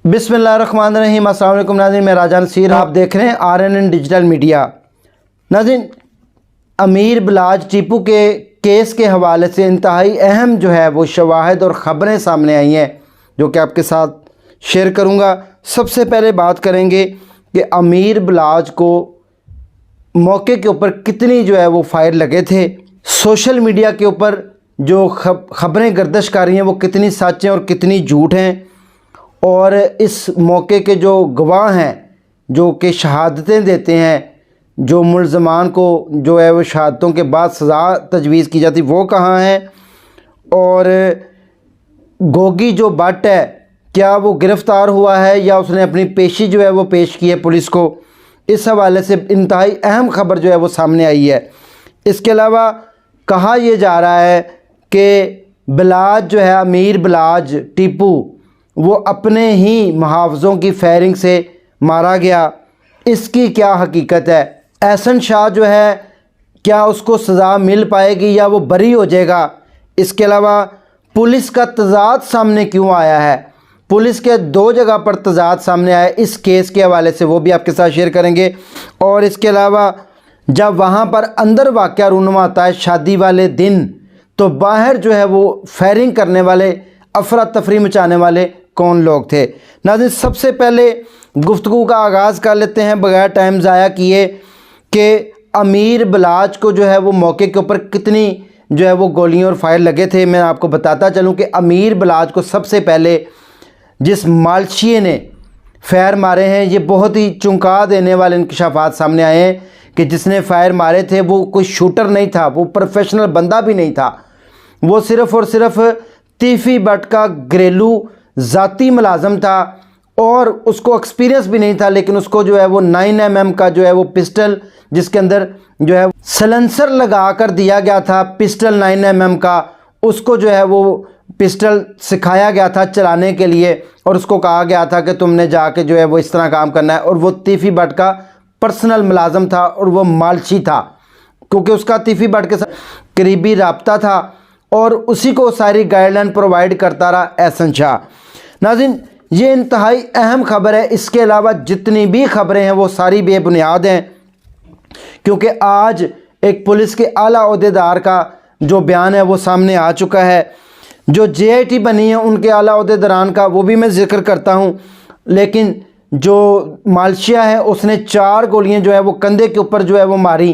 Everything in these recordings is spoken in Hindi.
बिस्मिल्लाहिर्रहमानिर्रहीम। अस्सलाम वालेकुम नाज़रीन, मैं राजान सीर, आप देख रहे हैं RNN डिजिटल मीडिया। नाज़रीन, अमीर बिलाज टीपू के केस के हवाले से इंतहाई अहम जो है वो शवाहिद और ख़बरें सामने आई हैं जो कि आपके साथ शेयर करूंगा। सबसे पहले बात करेंगे कि अमीर बिलाज को मौके के ऊपर कितनी जो है वो फायर लगे थे। सोशल मीडिया के ऊपर जो ख़बरें गर्दिश कर रही हैं वो कितनी सच हैं और कितनी झूठ हैं, और इस मौके के जो गवाह हैं जो कि शहादतें देते हैं, जो मुल्ज़मान को जो है वो शहादतों के बाद सज़ा तजवीज़ की जाती वो कहाँ हैं, और गोगी जो भट्ट है क्या वो गिरफ़्तार हुआ है या उसने अपनी पेशी जो है वो पेश की है पुलिस को। इस हवाले से इंतहाई अहम ख़बर जो है वो सामने आई है। इसके अलावा कहा यह जा रहा है कि बिलाज जो है, अमीर बिलाज टीपू, वो अपने ही मुहाफ़िज़ों की फायरिंग से मारा गया। इसकी क्या हकीकत है? एहसन शाह जो है क्या उसको सज़ा मिल पाएगी या वो बरी हो जाएगा? इसके अलावा पुलिस का तज़ाद सामने क्यों आया है? पुलिस के दो जगह पर तज़ाद सामने आया इस केस के हवाले से, वो भी आपके साथ शेयर करेंगे। और इसके अलावा जब वहाँ पर अंदर वाक़या रूनुमा आता है शादी वाले दिन, तो बाहर जो है वो फायरिंग करने वाले, अफरा तफरी मचाने वाले कौन लोग थे। नाज़रीन, सबसे पहले गुफ्तगू का आगाज़ कर लेते हैं बग़ैर टाइम ज़ाया किए कि अमीर बिलाज को जो है वो मौके के ऊपर कितनी जो है वो गोलियां और फायर लगे थे। मैं आपको बताता चलूं कि अमीर बिलाज को सबसे पहले जिस मालशिए ने फायर मारे हैं, ये बहुत ही चौंका देने वाले इंकशाफात सामने आए हैं कि जिसने फायर मारे थे वो कोई शूटर नहीं था, वो प्रोफेशनल बंदा भी नहीं था, वो सिर्फ़ और सिर्फ तीफ़ी भट्ट का घरेलू ज़ाती मुलाज़म था और उसको एक्सपीरियंस भी नहीं था। लेकिन उसको जो है वो 9mm का जो है वो पिस्टल, जिसके अंदर जो है सलेंसर लगा कर दिया गया था पिस्टल 9mm का, उसको जो है वो पिस्टल सिखाया गया था चलाने के लिए और उसको कहा गया था कि तुमने जाके जो है वो इस तरह काम करना है। और वो तीफ़ी भट्ट का पर्सनल मुलाज़म था और वो मालशी था, क्योंकि उसका तीफ़ी भट्ट के साथ करीबी रब्ता था और उसी को सारी गाइडलाइन प्रोवाइड करता रहा एहसन शाह। नाज़रीन, ये इंतहाई अहम खबर है। इसके अलावा जितनी भी खबरें हैं वो सारी बेबुनियाद हैं, क्योंकि आज एक पुलिस के आला ओहदेदार का जो बयान है वो सामने आ चुका है। जो JIT बनी है उनके आला ओहदेदारान का वो भी मैं जिक्र करता हूँ, लेकिन जो मालशिया है उसने 4 गोलियाँ जो है वो कंधे के ऊपर जो है वो मारी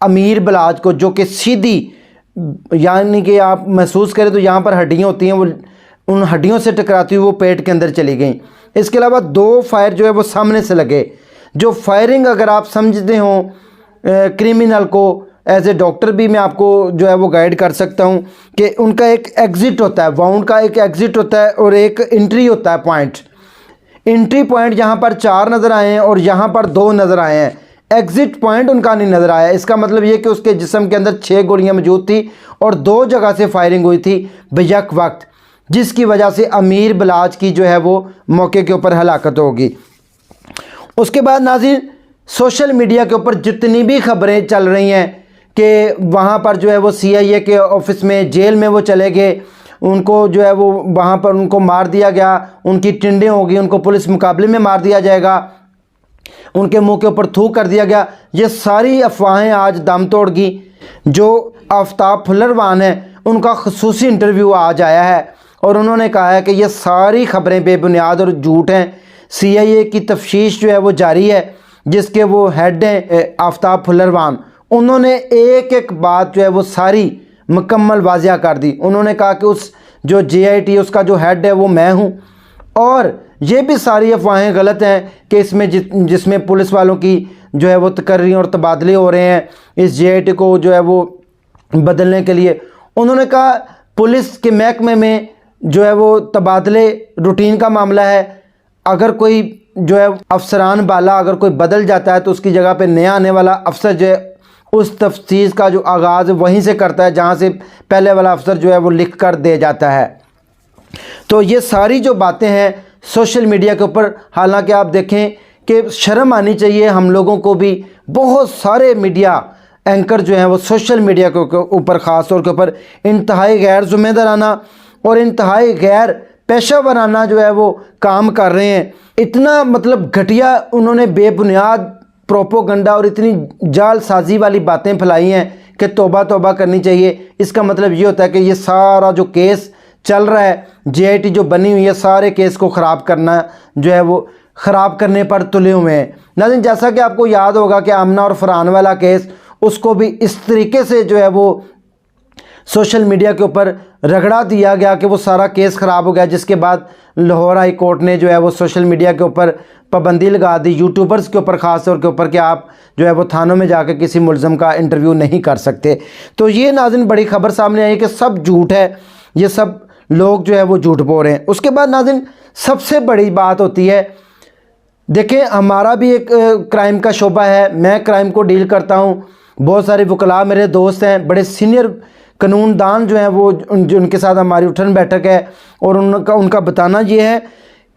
अमीर बिलाज को, जो कि सीधी, यानी कि आप महसूस करें तो यहाँ पर हड्डियाँ होती हैं, वो उन हड्डियों से टकराती हुई वो पेट के अंदर चली गई। इसके अलावा 2 फायर जो है वो सामने से लगे। जो फायरिंग, अगर आप समझते हो क्रिमिनल को, एज ए डॉक्टर भी मैं आपको जो है वो गाइड कर सकता हूँ कि उनका एक एग्ज़िट होता है, वाउंड का एक एग्ज़िट होता है और एक एंट्री होता है पॉइंट। एंट्री पॉइंट यहाँ पर 4 नज़र आए हैं और यहाँ पर 2 नज़र आए हैं, एग्ज़िट पॉइंट उनका नहीं नज़र आया। इसका मतलब ये कि उसके जिस्म के अंदर 6 गोलियाँ मौजूद थी और 2 जगह से फायरिंग हुई थी बेयक वक्त, जिसकी वजह से अमीर बिलाज की जो है वो मौके के ऊपर हलाकत होगी। उसके बाद नाज़रीन, सोशल मीडिया के ऊपर जितनी भी खबरें चल रही हैं कि वहाँ पर जो है वो CIA के ऑफिस में, जेल में वो चले गए, उनको जो है वो वहाँ पर उनको मार दिया गया, उनकी टिंडें होगी, उनको पुलिस मुकाबले में मार दिया जाएगा, उनके मुंह के ऊपर थूक कर दिया गया, ये सारी अफवाहें आज दम तोड़ गई। जो आफ्ताब फुल्लरवान है उनका खसूसी इंटरव्यू आज आया है और उन्होंने कहा है कि ये सारी खबरें बेबुनियाद और झूठ हैं। CIA की तफ्तीश जो है वो जारी है, जिसके वो हेड हैं आफ्ताब फुल्लरवान। उन्होंने एक एक बात जो है वो सारी मुकम्मल वाज़िया कर दी। उन्होंने कहा कि उस जो JIT उसका जो हेड है वो मैं हूँ, और ये भी सारी अफवाहें गलत हैं कि इसमें जिसमें पुलिस वालों की जो है वो तकर्री और तबादले हो रहे हैं इस JIT को जो है वो बदलने के लिए। उन्होंने कहा पुलिस के महकमे में जो है वो तबादले रूटीन का मामला है, अगर कोई जो है अफसरान बाला अगर कोई बदल जाता है तो उसकी जगह पे नया आने वाला अफसर जो है उस तफ्तीश का जो आगाज़ वहीं से करता है जहाँ से पहले वाला अफसर जो है वो लिख कर दे जाता है। तो ये सारी जो बातें हैं सोशल मीडिया के ऊपर, हालांकि आप देखें कि शर्म आनी चाहिए हम लोगों को भी। बहुत सारे मीडिया एंकर जो हैं वो सोशल मीडिया के ऊपर ख़ास तौर के ऊपर इंतहाई गैर ज़िम्मेदाराना और इंतहाई गैर पेशा वराना जो है वो काम कर रहे हैं। इतना मतलब घटिया उन्होंने बेबुनियाद प्रोपोगंडा और इतनी जालसाजी वाली बातें फैलाई हैं कि तौबा तौबा करनी चाहिए। इसका मतलब ये होता है कि ये सारा जो केस चल रहा है, JIT जो बनी हुई है, सारे केस को ख़राब करना जो है वो ख़राब करने पर तुले हुए हैं। नाज़रीन, जैसा कि आपको याद होगा कि आमना और फरहान वाला केस, उसको भी इस तरीके से जो है वो सोशल मीडिया के ऊपर रगड़ा दिया गया कि वो सारा केस ख़राब हो गया, जिसके बाद लाहौर हाई कोर्ट ने जो है वो सोशल मीडिया के ऊपर पाबंदी लगा दी, यूट्यूबर्स के ऊपर ख़ास तौर के ऊपर, कि आप जो है वो थानों में जाकर किसी मुलज़म का इंटरव्यू नहीं कर सकते। तो ये नाज़रीन बड़ी ख़बर सामने आई कि सब झूठ है, ये सब लोग जो है वो झूठ बोल रहे हैं। उसके बाद नाज़रीन सबसे बड़ी बात होती है, देखें हमारा भी एक क्राइम का शोबा है, मैं क्राइम को डील करता हूँ, बहुत सारे वकला मेरे दोस्त हैं, बड़े सीनियर कानूनदान जो हैं वो जो उनके साथ हमारी उठन बैठक है, और उनका बताना ये है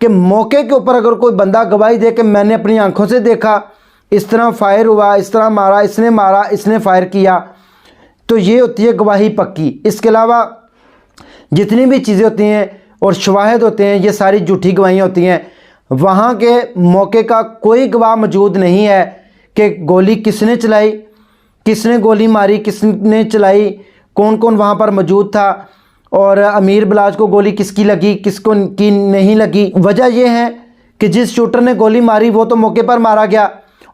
कि मौके के ऊपर अगर कोई बंदा गवाही दे कि मैंने अपनी आंखों से देखा, इस तरह फायर हुआ, इस तरह मारा, इसने फायर किया, तो ये होती है गवाही पक्की। इसके अलावा जितनी भी चीज़ें होती हैं और शवाहिद होते हैं, ये सारी झूठी गवाहियाँ होती हैं। वहाँ के मौके का कोई गवाह मौजूद नहीं है कि गोली किसने चलाई, किसने गोली मारी, किसने चलाई, कौन कौन वहाँ पर मौजूद था, और अमीर बिलाज को गोली किसकी लगी, किसको की नहीं लगी। वजह यह है कि जिस शूटर ने गोली मारी वो तो मौके पर मारा गया,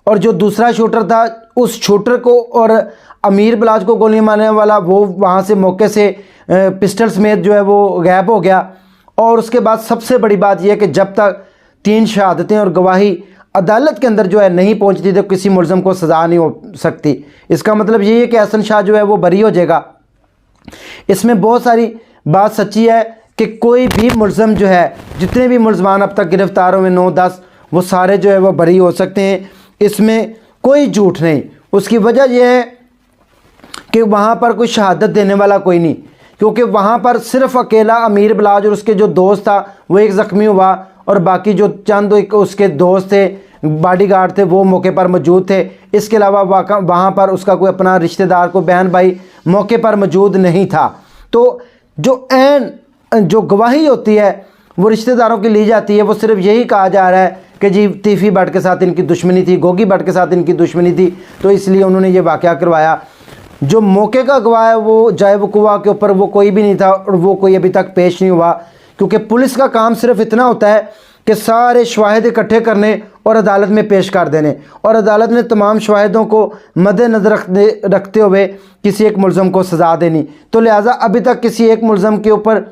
और जो दूसरा शूटर था उस शूटर को और अमीर बिलाज को गोली मारने वाला वो वहाँ से मौके से पिस्टल समेत जो है वो गायब हो गया। और उसके बाद सबसे बड़ी बात यह है कि जब तक 3 शहादतें और गवाही अदालत के अंदर जो है नहीं पहुँचती तो किसी मुलज़म को सज़ा नहीं हो सकती। इसका मतलब यही है कि एहसन शाह जो है वो बरी हो जाएगा। इसमें बहुत सारी बात सच्ची है कि कोई भी मुलज़म जो है, जितने भी मुलज़मान अब तक गिरफ़्तार हुए 9-10, वो सारे जो है वो बरी हो सकते हैं, इसमें कोई झूठ नहीं। उसकी वजह यह है कि वहाँ पर कोई शहादत देने वाला कोई नहीं, क्योंकि वहाँ पर सिर्फ अकेला अमीर बिलाज और उसके जो दोस्त था वो एक ज़ख्मी हुआ, और बाकी जो चंद एक उसके दोस्त थे, बॉडीगार्ड थे, वो मौके पर मौजूद थे। इसके अलावा वहाँ पर उसका कोई अपना रिश्तेदार, कोई बहन भाई मौके पर मौजूद नहीं था। तो जो गवाही होती है वो रिश्तेदारों की ली जाती है। वो सिर्फ यही कहा जा रहा है कि जी तीफ़ी भट्ट के साथ इनकी दुश्मनी थी, गोगी भट्ट के साथ इनकी दुश्मनी थी, तो इसलिए उन्होंने ये वाक़या करवाया। जो मौके का गवाह है वो जाए वक़ुआ के ऊपर वो कोई भी नहीं था, और वो कोई अभी तक पेश नहीं हुआ, क्योंकि पुलिस का काम सिर्फ इतना होता है कि सारे शवाहिद इकट्ठे करने और अदालत में पेश कर देने, और अदालत ने तमाम शवाहिदों को मद्देनज़र रखते हुए किसी एक मुलज़म को सज़ा देनी। तो लिहाजा अभी तक किसी एक मुलज़म के ऊपर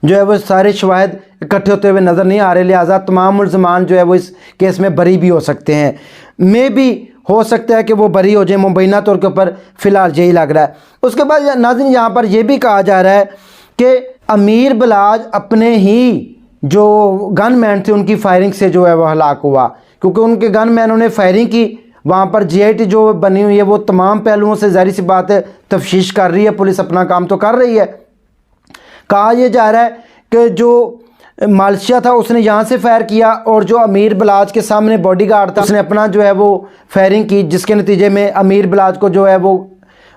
जो है वो सारे शवाहिद इकट्ठे होते हुए नज़र नहीं आ रहे, लिहाजा तमाम मुलज़मान जो है वो इस केस में बरी भी हो सकते हैं। में भी हो सकता है कि वो बरी हो जाए, मुबैना तौर के ऊपर फ़िलहाल यही लग रहा है। उसके बाद नाज़रीन यहाँ पर यह भी कहा जा रहा है कि अमीर बिलाज अपने ही जो गनमैन थे उनकी फायरिंग से जो है वो हलाक हुआ, क्योंकि उनके गनमैनों ने फायरिंग की। वहाँ पर JIT जो बनी हुई है वो तमाम पहलुओं से ज़ाहिर सी बात है तफ्तीश कर रही है, पुलिस अपना काम तो कर रही है। कहा यह जा रहा है कि जो मालशिया था उसने यहाँ से फायर किया, और जो अमीर बिलाज के सामने बॉडीगार्ड था उसने अपना जो है वो फायरिंग की, जिसके नतीजे में अमीर बिलाज को जो है वो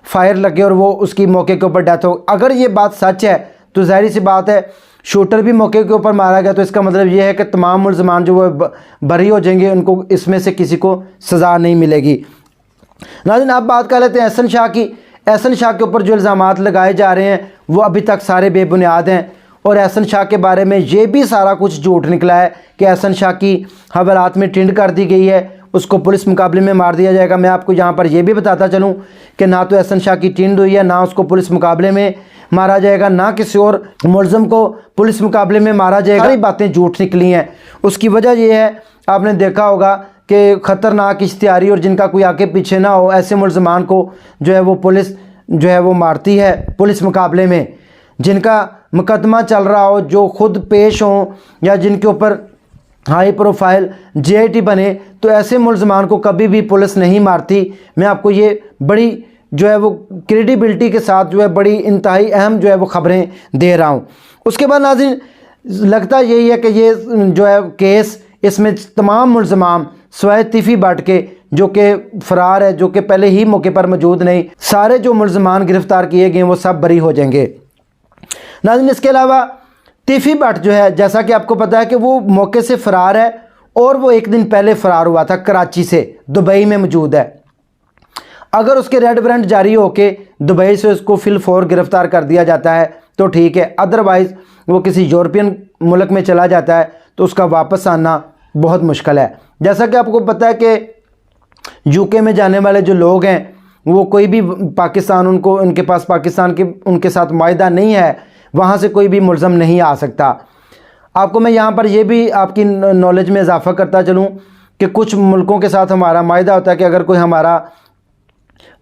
फायर लगे और वो उसकी मौके के ऊपर डेथ हो। अगर ये बात सच है तो ज़ाहिर सी बात है शूटर भी मौके के ऊपर मारा गया, तो इसका मतलब ये है कि तमाम मुलज़मान जो वो बरी हो जाएंगे, उनको इसमें से किसी को सज़ा नहीं मिलेगी। नाज़रीन आप बात कर लेते हैं एहसन शाह की। एहसन शाह के ऊपर जो इल्ज़ामात लगाए जा रहे हैं वो अभी तक सारे बेबुनियाद हैं, और एहसन शाह के बारे में ये भी सारा कुछ झूठ निकला है कि एहसन शाह की हवालात में टिंड कर दी गई है, उसको पुलिस मुकाबले में मार दिया जाएगा। मैं आपको यहाँ पर यह भी बताता चलूँ कि ना तो एहसन शाह की टिंड हुई है, ना उसको पुलिस मुकाबले में मारा जाएगा, ना किसी और मुलज़म को पुलिस मुकाबले में मारा जाएगा। सारी बातें झूठ निकली हैं। उसकी वजह यह है, आपने देखा होगा कि ख़तरनाक इश्तिहारी और जिनका कोई आगे पीछे ना हो, ऐसे मुलज़मान को जो है वो पुलिस जो है वो मारती है पुलिस मुकाबले में। जिनका मुकदमा चल रहा हो, जो खुद पेश हों, या जिनके ऊपर हाई प्रोफाइल JIT बने, तो ऐसे मुलज़मान को कभी भी पुलिस नहीं मारती। मैं आपको ये बड़ी जो है वो क्रेडिबिलिटी के साथ जो है बड़ी इंतहाई अहम जो है वो ख़बरें दे रहा हूँ। उसके बाद नाज़रीन लगता यही है कि ये जो है केस, इसमें तमाम मुलज़मान सिवाय तीफ़ी भट्ट के जो कि फ़रार है, जो कि पहले ही मौके पर मौजूद नहीं, सारे जो मुलज़मान गिरफ़्तार किए गए वो सब बरी हो जाएंगे। नाज़रीन इसके अलावा तीफी भट्ट जो है, जैसा कि आपको पता है कि वो मौके से फ़रार है और वो एक दिन पहले फ़रार हुआ था कराची से, दुबई में मौजूद है। अगर उसके रेड वारंट जारी होके दुबई से उसको फिलफौर गिरफ़्तार कर दिया जाता है तो ठीक है, अदरवाइज़ वो किसी यूरोपियन मुल्क में चला जाता है तो उसका वापस आना बहुत मुश्किल है। जैसा कि आपको पता है कि यूके में जाने वाले जो लोग हैं वो कोई भी पाकिस्तान, उनको उनके पास पाकिस्तान के उनके साथ मायदा नहीं है, वहाँ से कोई भी मुलज़म नहीं आ सकता। आपको मैं यहाँ पर ये भी आपकी नॉलेज में इजाफ़ा करता चलूँ कि कुछ मुल्कों के साथ हमारा मायदा होता है कि अगर कोई हमारा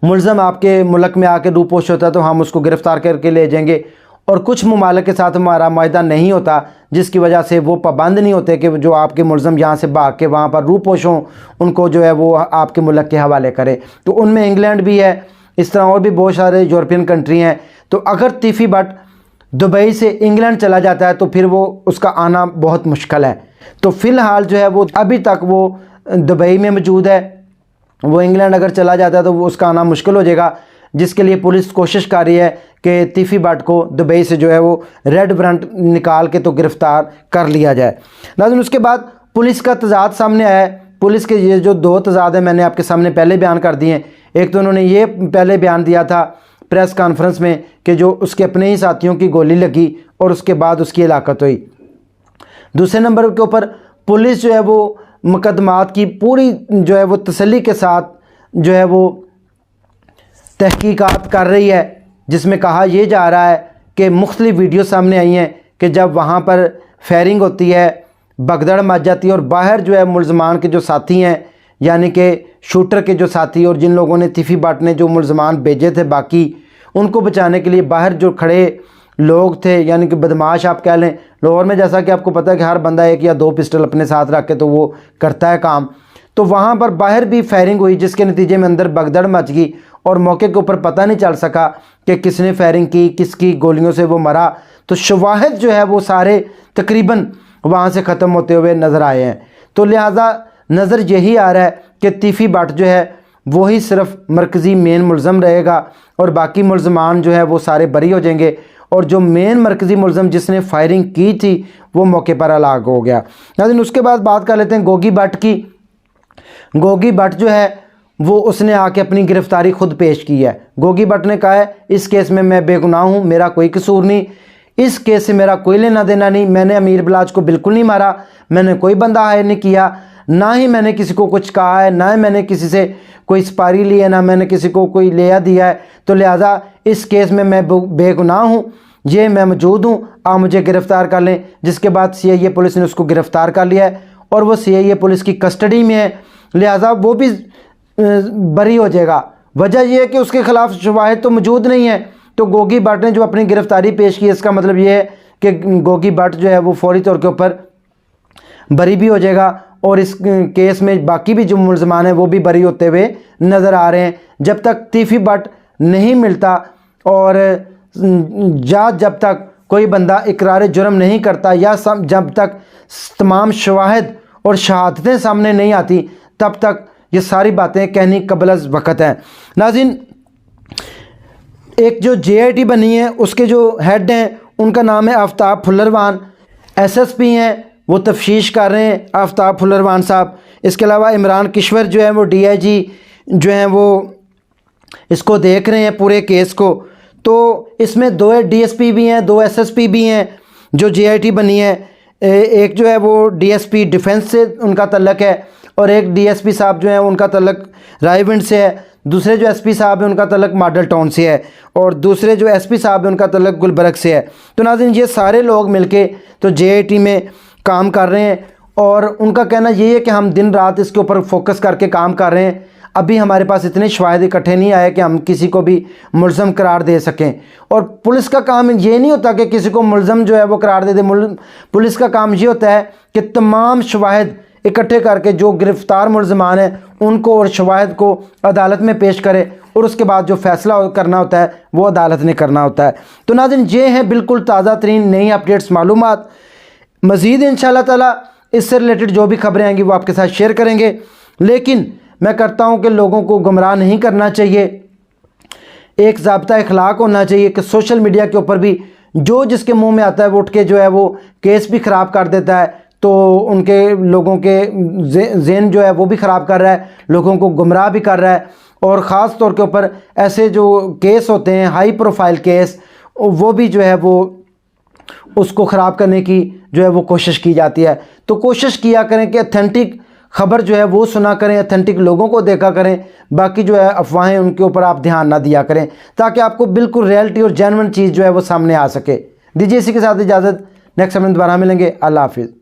मुलज़म आपके मुल्क में आके रूपोश होता है तो हम उसको गिरफ़्तार करके ले जाएंगे, और कुछ ममालिक के साथ हमारा मायदा नहीं होता जिसकी वजह से वो पाबंद नहीं होते कि जो आपके मुलज़म यहाँ से भाग के वहाँ पर रूपोश हों, उनको जो है वो आपके मुल्क के हवाले करे। तो उनमें इंग्लैंड भी है, इस तरह और भी बहुत सारे यूरोपियन कंट्री हैं। तो अगर तीफी भट्ट दुबई से इंग्लैंड चला जाता है तो फिर वो उसका आना बहुत मुश्किल है। तो फ़िलहाल जो है वो अभी तक वो दुबई में मौजूद है, वो इंग्लैंड अगर चला जाता है तो वो उसका आना मुश्किल हो जाएगा, जिसके लिए पुलिस कोशिश कर रही है कि तीफी भट्ट को दुबई से जो है वो रेड वारंट निकाल के तो गिरफ़्तार कर लिया जाए। नाज़रीन, उसके बाद पुलिस का तजाद सामने आया है। पुलिस के ये जो दो तजाद हैं मैंने आपके सामने पहले बयान कर दिए हैं। एक तो उन्होंने ये पहले बयान दिया था प्रेस कॉन्फ्रेंस में कि जो उसके अपने ही साथियों की गोली लगी और उसके बाद उसकी हलाकत हुई। दूसरे नंबर के ऊपर पुलिस जो है वो मुकदमात की पूरी जो है वो तसल्ली के साथ जो है वो तहकीकात कर रही है, जिसमें कहा यह जा रहा है कि मुख्तलिफ वीडियो सामने आई हैं कि जब वहाँ पर फायरिंग होती है, भगदड़ मच जाती है और बाहर जो है मुलज़मान के जो साथी हैं, यानी कि शूटर के जो साथी और जिन लोगों ने तीफी भट्ट ने जो मुलज़मान भेजे थे बाकी, उनको बचाने के लिए बाहर जो खड़े लोग थे, यानी कि बदमाश आप कह लें। लाहौर में जैसा कि आपको पता है कि हर बंदा एक या दो पिस्टल अपने साथ रख के तो वो करता है काम। तो वहाँ पर बाहर भी फायरिंग हुई, जिसके नतीजे में अंदर भगदड़ मच गई और मौके के ऊपर पता नहीं चल सका कि किसने फायरिंग की, किसकी गोलियों से वो मरा। तो शवाहिद जो है वो सारे तकरीबन वहाँ से ख़त्म होते हुए नज़र आए हैं। तो लिहाजा नज़र यही आ रहा है कि तीफी भट्ट जो है वही सिर्फ मरकज़ी मेन मुलज़म रहेगा और बाकी मुलज़मान जो है वो सारे बरी हो जाएंगे, और जो मेन मरकज़ी मुलज़म जिसने फायरिंग की थी वो मौके पर हलाक हो गया। नाज़रीन, उसके बाद बात कर लेते हैं गोगी भट्ट की। गोगी भट्ट जो है वो उसने आके अपनी गिरफ़्तारी खुद पेश की है। गोगी भट्ट ने कहा है इस केस में मैं बेगुनाह हूँ, मेरा कोई कसूर नहीं, इस केस से मेरा कोई लेना देना नहीं, मैंने अमीर बलाज को बिल्कुल नहीं मारा, मैंने कोई बंदा हायर नहीं किया, ना ही मैंने किसी को कुछ कहा है, ना ही मैंने किसी से कोई सुपारी ली है, ना मैंने किसी को कोई लिया दिया है। तो लिहाजा इस केस में मैं बेगुनाह हूँ, ये मैं मौजूद हूँ, आप मुझे गिरफ़्तार कर लें। जिसके बाद सीआईए पुलिस ने उसको गिरफ़्तार कर लिया है और वो सीआईए पुलिस की कस्टडी में है, लिहाजा वो भी बरी हो जाएगा। वजह यह है कि उसके ख़िलाफ़ शवाहिद तो मौजूद नहीं है। तो गोगी भट्ट ने जो अपनी गिरफ़्तारी पेश की, इसका मतलब ये है कि गोगी भट्ट जो है वो फौरी तौर के ऊपर बरी भी हो जाएगा और इस केस में बाकी भी जो मुलज़मान हैं वो भी बरी होते हुए नज़र आ रहे हैं। जब तक तीफी भट्ट नहीं मिलता और जब तक कोई बंदा इकरार जुर्म नहीं करता या जब तक तमाम शवाहिद और शहादतें सामने नहीं आती, तब तक ये सारी बातें कहनी कबल वक़्त हैं। नाज़रीन, एक जो JIT बनी है उसके जो हेड हैं उनका नाम है आफ्ताब फुल्लरवान। SSP हैं, वो तफ्तीश कर रहे हैं आफ्ताब फुल्लरवान साहब। इसके अलावा इमरान किश्वर जो है वो DIG जो हैं वो इसको देख रहे हैं पूरे केस को। तो इसमें 2 DSP भी हैं, 2 SSP भी हैं जो JIT बनी है। एक जो है वो DSP डिफेंस से उनका तल्लक है और एक DSP साहब जो हैं उनका तल्लक रायविंड से है। दूसरे जो SP साहब हैं उनका तल्लक मॉडल टाउन से है और दूसरे जो SP साहब हैं उनका तल्लक गुलबर्ग से है। तो नाज़रीन, ये सारे लोग मिलके तो JIT में काम कर रहे हैं और उनका कहना ये है कि हम दिन रात इसके ऊपर फोकस करके काम कर रहे हैं। अभी हमारे पास इतने शवाहिद इकट्ठे नहीं आए कि हम किसी को भी मुलज़म करार दे सकें। और पुलिस का काम ये नहीं होता कि किसी को मुलज़म जो है वो करार दे दे। पुलिस का काम ये होता है कि तमाम शवाहिद इकट्ठे करके जो गिरफ़्तार मुलज़मान हैं उनको और शवाहिद को अदालत में पेश करे और उसके बाद जो फ़ैसला करना होता है वो अदालत ने करना होता है। तो नाज़रीन, ये हैं बिल्कुल ताज़ा तरीन नई अपडेट्स मालूमात। मज़ीद इंशाअल्लाह ताला इससे रिलेटेड जो भी खबरें आएंगी वो आपके साथ शेयर करेंगे। लेकिन मैं करता हूं कि लोगों को गुमराह नहीं करना चाहिए, एक ज़ाब्ता इखलाक होना चाहिए कि सोशल मीडिया के ऊपर भी जो जिसके मुंह में आता है वो उठ के जो है वो केस भी ख़राब कर देता है। तो उनके लोगों के ज़हन जो है वो भी ख़राब कर रहा है, लोगों को गुमराह भी कर रहा है। और ख़ास तौर के ऊपर ऐसे जो केस होते हैं हाई प्रोफाइल केस, वो भी जो है वो उसको ख़राब करने की जो है वो कोशिश की जाती है। तो कोशिश किया करें कि ऑथेंटिक ख़बर जो है वो सुना करें, ऑथेंटिक लोगों को देखा करें, बाकी जो है अफवाहें उनके ऊपर आप ध्यान ना दिया करें, ताकि आपको बिल्कुल रियलिटी और जेन्युइन चीज़ जो है वो सामने आ सके। दीजिए इसी के साथ इजाज़त, नेक्स्ट समय दोबारा मिलेंगे। अल्लाह हाफिज़।